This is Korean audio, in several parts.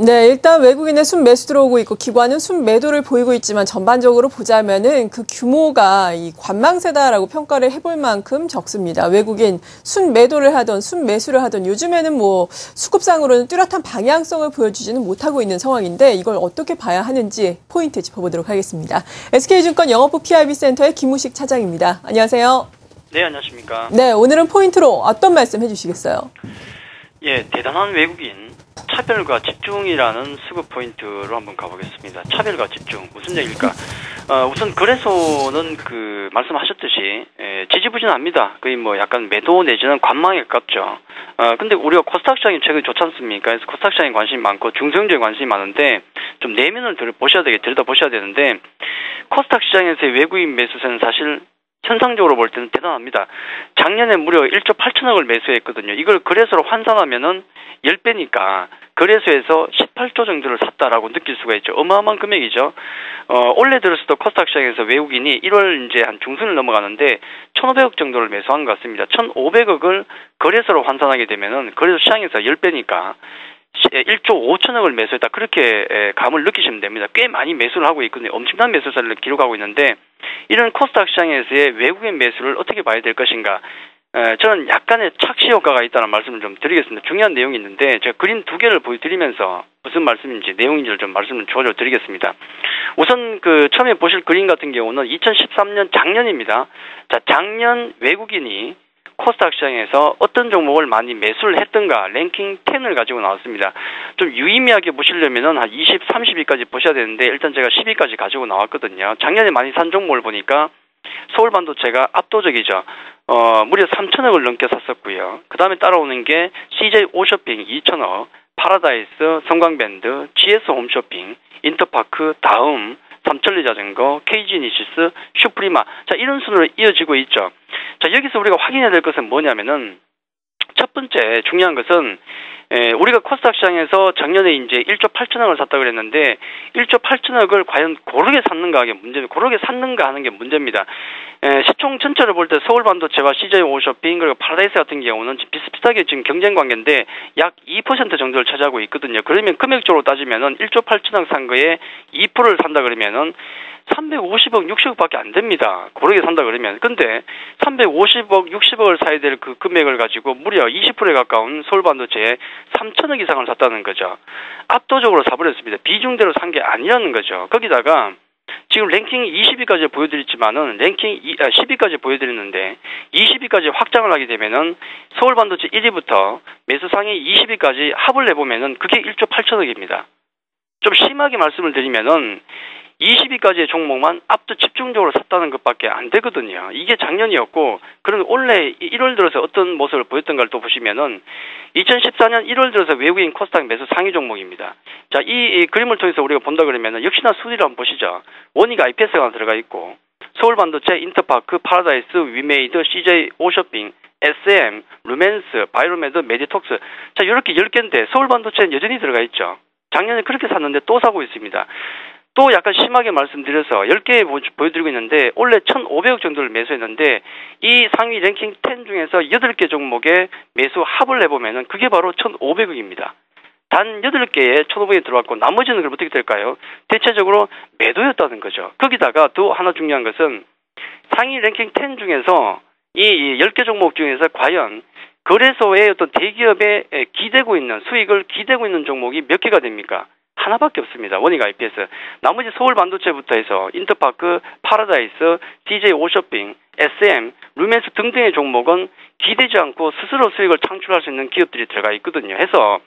네, 일단 외국인의 순매수 들어오고 있고 기관은 순매도를 보이고 있지만 전반적으로 보자면은 그 규모가 이 관망세다라고 평가를 해볼 만큼 적습니다. 외국인 순매도를 하던 순매수를 하던 요즘에는 뭐 수급상으로는 뚜렷한 방향성을 보여주지는 못하고 있는 상황인데 이걸 어떻게 봐야 하는지 포인트 짚어보도록 하겠습니다. SK증권 영업부 PIB센터의 김우식 차장입니다. 안녕하세요. 네, 안녕하십니까. 네, 오늘은 포인트로 어떤 말씀 해주시겠어요? 예, 대단한 외국인 차별과 집중이라는 수급 포인트로 한번 가보겠습니다. 차별과 집중 무슨 얘기일까? 우선 거래소는 말씀하셨듯이 지지부진합니다. 거의 뭐 약간 매도 내지는 관망에 가깝죠. 근데 우리가 코스닥 시장이 최근에 좋지 않습니까? 그래서 코스닥 시장에 관심이 많고 중소형주에 관심이 많은데 좀 내면을 들여다보셔야 되는데 코스닥 시장에서의 외국인 매수세는 사실 현상적으로 볼 때는 대단합니다. 작년에 무려 1조 8천억을 매수했거든요. 이걸 거래소로 환산하면은 10배니까 거래소에서 18조 정도를 샀다라고 느낄 수가 있죠. 어마어마한 금액이죠. 올해 들어서도 코스닥 시장에서 외국인이 1월 이제 한 중순을 넘어가는데 1,500억 정도를 매수한 것 같습니다. 1,500억을 거래소로 환산하게 되면은 거래소 시장에서 10배니까 1조 5천억을 매수했다. 그렇게 감을 느끼시면 됩니다. 꽤 많이 매수를 하고 있거든요. 엄청난 매수세를 기록하고 있는데 이런 코스닥 시장에서의 외국인 매수를 어떻게 봐야 될 것인가. 저는 약간의 착시 효과가 있다는 말씀을 좀 드리겠습니다. 중요한 내용이 있는데 제가 그림 두 개를 보여드리면서 무슨 말씀인지 내용인지를 좀 말씀을 조절 드리겠습니다. 우선 처음에 보실 그림 같은 경우는 2013년 작년입니다. 자, 작년 외국인이 코스닥 시장에서 어떤 종목을 많이 매수를 했던가 랭킹 10을 가지고 나왔습니다. 좀 유의미하게 보시려면은 한 20, 30위까지 보셔야 되는데 일단 제가 10위까지 가지고 나왔거든요. 작년에 많이 산 종목을 보니까 서울반도체가 압도적이죠. 무려 3천억을 넘게 샀었고요. 그 다음에 따라오는 게 CJ 오쇼핑 2천억, 파라다이스, 성광밴드, GS 홈쇼핑, 인터파크, 다음, 삼천리자전거, KG니시스, 슈프리마. 자, 이런 순으로 이어지고 있죠. 자, 여기서 우리가 확인해야 될 것은 뭐냐면은 첫 번째 중요한 것은 우리가 코스닥 시장에서 작년에 이제 1조 8천억을 샀다고 그랬는데 1조 8천억을 과연 고르게 샀는가 하는 게 문제입니다. 시총 전체를 볼 때 서울반도체와 CJ 오쇼핑 그리고 파라다이스 같은 경우는 비슷비슷하게 지금 경쟁 관계인데 약 2% 정도를 차지하고 있거든요. 그러면 금액적으로 따지면은 1조 8천억 산 거에 2%를 산다 그러면은 350억, 60억밖에 안 됩니다. 고르게 산다 그러면. 근데 350억, 60억을 사야 될 그 금액을 가지고 무려 20%에 가까운 서울반도체에 3천억 이상을 샀다는 거죠. 압도적으로 사버렸습니다. 비중대로 산 게 아니라는 거죠. 거기다가 지금 랭킹 20위까지 보여드렸지만은 랭킹 10위까지 보여드렸는데 20위까지 확장을 하게 되면은 서울반도체 1위부터 매수상위 20위까지 합을 해보면은 그게 1조 8천억입니다. 좀 심하게 말씀을 드리면은 20위까지의 종목만 압도 집중적으로 샀다는 것밖에 안 되거든요. 이게 작년이었고, 그럼 올해 1월 들어서 어떤 모습을 보였던가를 또 보시면은 2014년 1월 들어서 외국인 코스닥 매수 상위 종목입니다. 자, 이 그림을 통해서 우리가 본다 그러면은 역시나 순위를 한번 보시죠. 원익 IPS가 하나 들어가 있고, 서울반도체, 인터파크, 파라다이스, 위메이드, CJ 오쇼핑, SM, 루멘스, 바이로메드, 메디톡스. 자, 이렇게 10개인데 서울반도체는 여전히 들어가 있죠. 작년에 그렇게 샀는데 또 사고 있습니다. 또 약간 심하게 말씀드려서 10개 보여드리고 있는데 원래 1,500억 정도를 매수했는데 이 상위 랭킹 10 중에서 8개 종목에 매수 합을 해보면은 그게 바로 1,500억입니다. 단 8개에 1,500억이 들어왔고 나머지는 그럼 어떻게 될까요? 대체적으로 매도였다는 거죠. 거기다가 또 하나 중요한 것은 상위 랭킹 10 중에서 이 10개 종목 중에서 과연 거래소의 어떤 대기업에 기대고 있는 수익을 기대고 있는 종목이 몇 개가 됩니까? 하나밖에 없습니다. 원익 IPS. 나머지 서울반도체부터 해서 인터파크, 파라다이스, CJ 오쇼핑, SM, 루멘스 등등의 종목은 기대지 않고 스스로 수익을 창출할 수 있는 기업들이 들어가 있거든요. 해서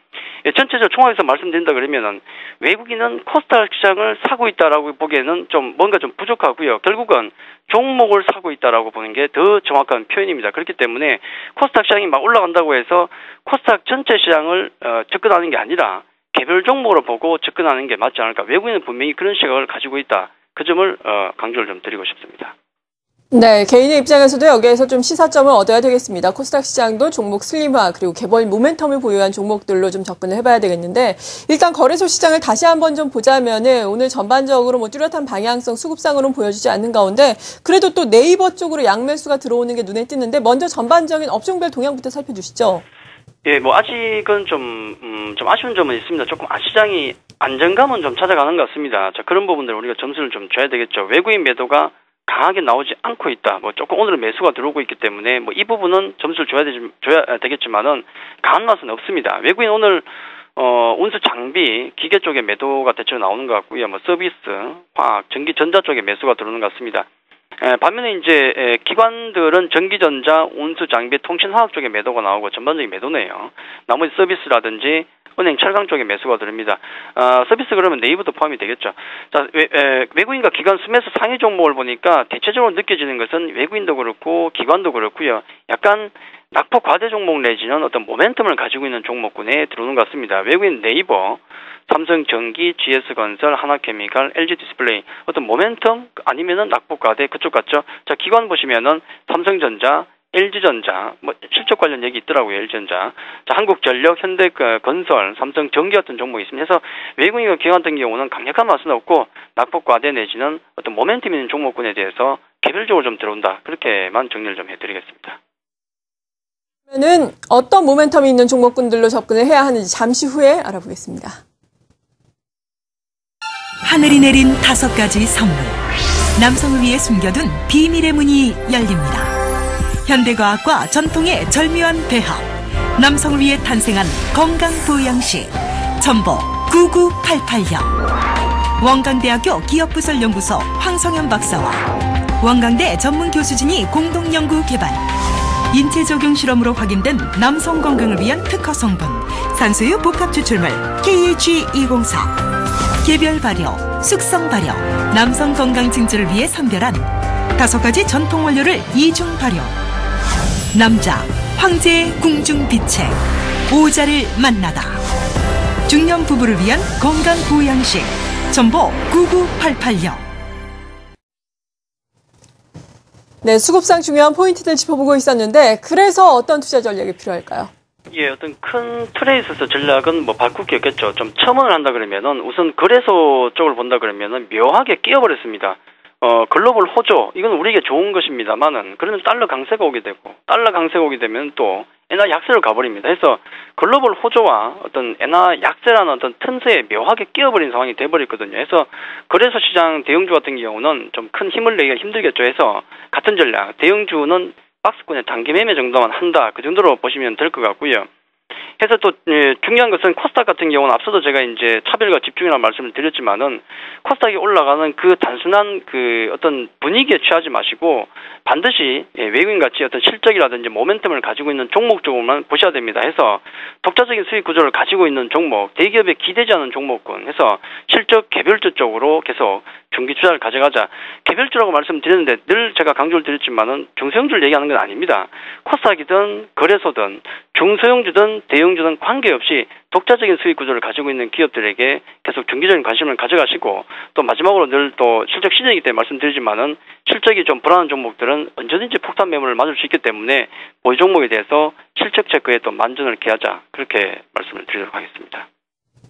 전체적으로 총합해서 말씀드린다 그러면은 외국인은 코스닥 시장을 사고 있다라고 보기에는 좀 뭔가 좀 부족하고요. 결국은 종목을 사고 있다라고 보는 게 더 정확한 표현입니다. 그렇기 때문에 코스닥 시장이 막 올라간다고 해서 코스닥 전체 시장을 접근하는 게 아니라 개별 종목으로 보고 접근하는 게 맞지 않을까. 외국인은 분명히 그런 시각을 가지고 있다. 그 점을 강조를 좀 드리고 싶습니다. 네, 개인의 입장에서도 여기에서 좀 시사점을 얻어야 되겠습니다. 코스닥 시장도 종목 슬림화 그리고 개별 모멘텀을 보유한 종목들로 좀 접근을 해봐야 되겠는데 일단 거래소 시장을 다시 한번 좀 보자면은 오늘 전반적으로 뭐 뚜렷한 방향성 수급상으로는 보여주지 않는 가운데 그래도 또 네이버 쪽으로 양매수가 들어오는 게 눈에 띄는데 먼저 전반적인 업종별 동향부터 살펴주시죠. 예, 뭐 아직은 좀 아쉬운 점은 있습니다. 조금 시장이 안정감은 좀 찾아가는 것 같습니다. 자, 그런 부분들 우리가 점수를 좀 줘야 되겠죠. 외국인 매도가 강하게 나오지 않고 있다. 뭐 조금 오늘은 매수가 들어오고 있기 때문에 뭐 이 부분은 점수를 줘야 되겠지만은 강한 맛은 없습니다. 외국인 오늘 운수 장비, 기계 쪽에 매도가 대체로 나오는 것 같고요. 뭐 서비스, 화학, 전기, 전자 쪽에 매수가 들어오는 것 같습니다. 반면에 이제 기관들은 전기전자, 운수 장비, 통신화학 쪽에 매도가 나오고 전반적인 매도네요. 나머지 서비스라든지 은행, 철강 쪽에 매수가 들어옵니다. 서비스 그러면 네이버도 포함이 되겠죠. 자, 외국인과 기관 순매수 상위 종목을 보니까 대체적으로 느껴지는 것은 외국인도 그렇고 기관도 그렇고요. 약간 낙폭 과대 종목 내지는 어떤 모멘텀을 가지고 있는 종목군에 들어오는 것 같습니다. 외국인 네이버, 삼성전기, GS건설, 하나케미칼, LG디스플레이 어떤 모멘텀 아니면은 낙폭 과대 그쪽 같죠. 자, 기관 보시면은 삼성전자, LG전자, 뭐 실적 관련 얘기 있더라고요. LG전자, 자, 한국전력, 현대건설, 삼성전기 같은 종목이 있습니다. 그래서 외국인과 기관 같은 경우는 강력한 맛은 없고 낙폭 과대 내지는 어떤 모멘텀 있는 종목군에 대해서 개별적으로 좀 들어온다. 그렇게만 정리를 좀 해드리겠습니다. 그러면은 어떤 모멘텀이 있는 종목군들로 접근을 해야 하는지 잠시 후에 알아보겠습니다. 하늘이 내린 5가지 선물. 남성을 위해 숨겨둔 비밀의 문이 열립니다. 현대과학과 전통의 절묘한 배합. 남성을 위해 탄생한 건강보양식. 전복 9988형. 원광대학교 기업부설연구소 황성현 박사와 원광대 전문 교수진이 공동연구 개발. 인체 적용 실험으로 확인된 남성 건강을 위한 특허 성분. 산수유 복합 추출물 KH204. 개별 발효, 숙성 발효, 남성 건강 증진을 위해 선별한 5가지 전통 원료를 이중 발효. 남자, 황제의 궁중 비책, 오자를 만나다. 중년 부부를 위한 건강 보양식, 전복 9988형. 네, 수급상 중요한 포인트들 짚어보고 있었는데 그래서 어떤 투자 전략이 필요할까요? 예, 어떤 큰 틀에 있어서 전략은 뭐 바꾸기 없겠죠. 좀 첨언을 한다 그러면은 우선 거래소 쪽을 본다 그러면은 묘하게 끼어버렸습니다. 글로벌 호조, 이건 우리에게 좋은 것입니다만은, 그러면 달러 강세가 오게 되고, 달러 강세가 오게 되면 또 엔화 약세로 가버립니다. 그래서 글로벌 호조와 어떤 엔화 약세라는 어떤 틈새에 묘하게 끼어버린 상황이 돼버렸거든요. 그래서 거래소 시장 대형주 같은 경우는 좀 큰 힘을 내기가 힘들겠죠. 해서 같은 전략, 대형주는 박스권의 단기 매매 정도만 한다. 그 정도로 보시면 될 것 같고요. 해서 또 중요한 것은 코스닥 같은 경우는 앞서도 제가 이제 차별과 집중이라는 말씀을 드렸지만은 코스닥이 올라가는 그 단순한 그 어떤 분위기에 취하지 마시고 반드시 외국인 같이 어떤 실적이라든지 모멘텀을 가지고 있는 종목 쪽으로만 보셔야 됩니다. 해서 독자적인 수익 구조를 가지고 있는 종목, 대기업에 기대지 않은 종목군 해서 실적 개별주 쪽으로 계속 중기 투자를 가져가자. 개별주라고 말씀드렸는데 늘 제가 강조를 드렸지만은 중소형주를 얘기하는 건 아닙니다. 코스닥이든 거래소든 중소형주든 대형주든 관계없이 독자적인 수익 구조를 가지고 있는 기업들에게 계속 중기적인 관심을 가져가시고, 또 마지막으로 늘 또 실적 시즌이기 때문에 말씀드리지만은 실적이 좀 불안한 종목들은 언제든지 폭탄 매물을 맞을 수 있기 때문에 보유 종목에 대해서 실적 체크에 또 만전을 기하자. 그렇게 말씀을 드리도록 하겠습니다.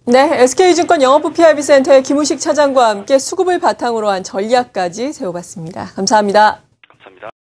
네, SK증권 영업부 PIB센터의 김우식 차장과 함께 수급을 바탕으로 한 전략까지 세워봤습니다. 감사합니다.